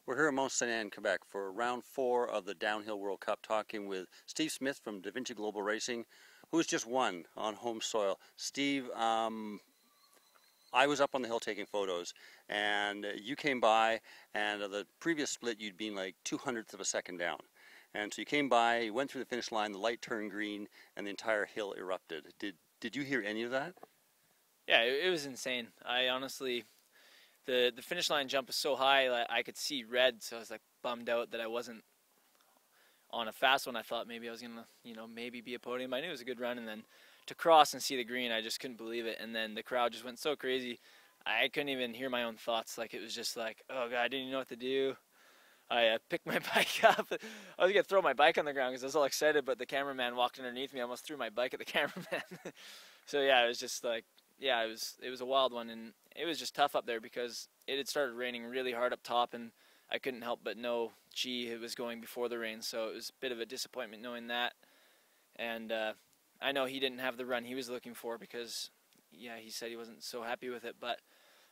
We're here at Mont Ste Anne, Quebec for round 4 of the Downhill World Cup, talking with Steve Smith from Da Vinci Global Racing, who has just won on home soil. Steve, I was up on the hill taking photos, and you came by, and the previous split you'd been like 2/100ths of a second down. And so you came by, you went through the finish line, the light turned green, and the entire hill erupted. Did you hear any of that? Yeah, it was insane. I honestly, the finish line jump was so high, like, I could see red, so I was like bummed out that I wasn't on a fast one. I thought maybe I was gonna, maybe be a podium. I knew it was a good run, and then to cross and see the green, I just couldn't believe it. And then the crowd just went so crazy, I couldn't even hear my own thoughts. Like, it was just like, oh God, I didn't even know what to do. I picked my bike up. I was gonna throw my bike on the ground because I was all excited, but the cameraman walked underneath me. I almost threw my bike at the cameraman. So yeah, it was just like, yeah, it was a wild one, and it was just tough up there because it had started raining really hard up top, and I couldn't help but know, gee, it was going before the rain, so it was a bit of a disappointment knowing that. And I know he didn't have the run he was looking for because, yeah, he said he wasn't so happy with it, but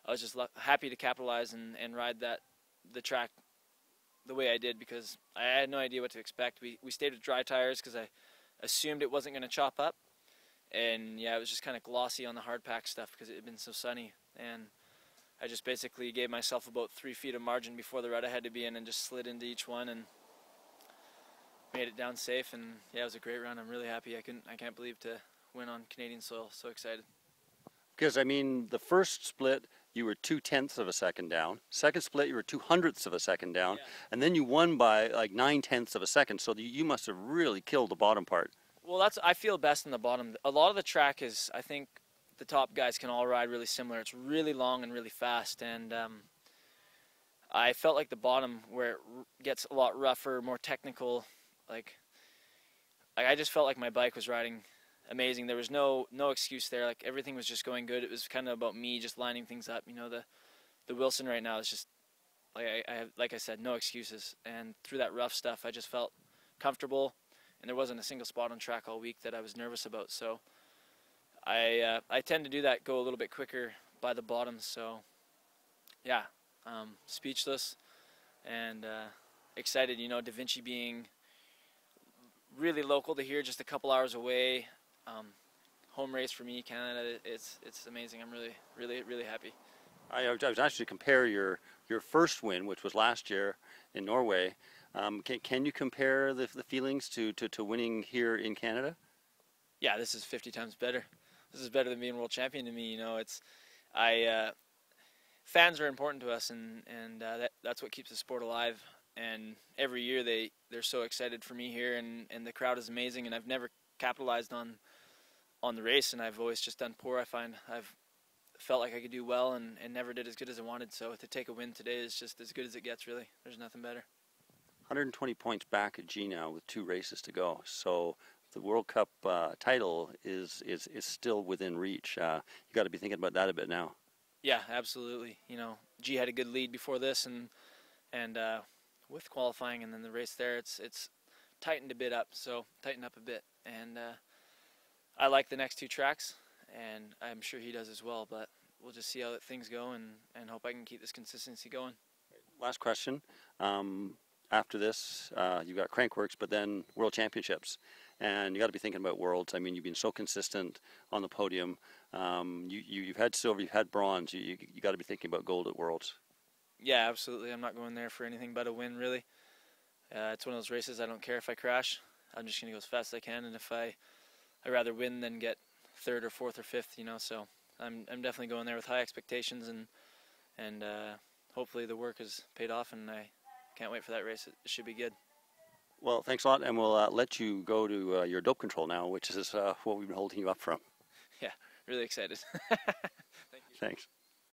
I was just happy to capitalize and ride the track the way I did because I had no idea what to expect. We stayed with dry tires because I assumed it wasn't going to chop up. And yeah, it was just kind of glossy on the hard pack stuff because it had been so sunny. And I just basically gave myself about 3 feet of margin before the rut I had to be in and just slid into each one and made it down safe. And yeah, it was a great run. I'm really happy. I can't believe to win on Canadian soil. So excited. Because, I mean, the first split, you were 2/10ths of a second down. Second split, you were 2/100ths of a second down. Yeah. And then you won by like 9/10ths of a second. So you must have really killed the bottom part. Well, I feel best in the bottom. A lot of the track is, I think the top guys can all ride really similar. It's really long and really fast. And I felt like the bottom, where it gets a lot rougher, more technical, like I just felt like my bike was riding amazing. There was no excuse there. Like, everything was just going good. It was kind of about me just lining things up. The Wilson right now is just like I have, like I said, no excuses. And through that rough stuff, I just felt comfortable, and there wasn't a single spot on track all week that I was nervous about. So I tend to do that, go a little bit quicker by the bottom. So yeah, speechless and excited. Da Vinci being really local to here, just a couple hours away. Home race for me, Canada. It's amazing. I'm really happy. I was actually compare your first win, which was last year in Norway. Can you compare the feelings to winning here in Canada? Yeah, this is 50 times better. This is better than being world champion to me. Fans are important to us, and that's what keeps the sport alive. And every year they're so excited for me here, and the crowd is amazing. And I've never capitalized on the race, and I've always just done poor. I find I've felt like I could do well and never did as good as I wanted. So to take a win today is just as good as it gets, really. There's nothing better. 120 points back at G now with 2 races to go. So the World Cup title is still within reach. You got to be thinking about that a bit now. Yeah, absolutely. G had a good lead before this, and with qualifying and then the race there, it's tightened up a bit. And I like the next 2 tracks, and I'm sure he does as well. But we'll just see how things go and hope I can keep this consistency going. Last question. After this, you've got Crankworks, but then World Championships. And you got to be thinking about Worlds. I mean, you've been so consistent on the podium. You've had silver, you've had bronze. You got to be thinking about gold at Worlds. Yeah, absolutely. I'm not going there for anything but a win, really. It's one of those races I don't care if I crash. I'm just going to go as fast as I can, and if I'd rather win than get 3rd or 4th or 5th, so I'm definitely going there with high expectations, and hopefully the work has paid off, and I can't wait for that race. It should be good. Well, thanks a lot, and we'll let you go to your dope control now, which is what we've been holding you up from. Yeah, really excited. Thank you. Thanks.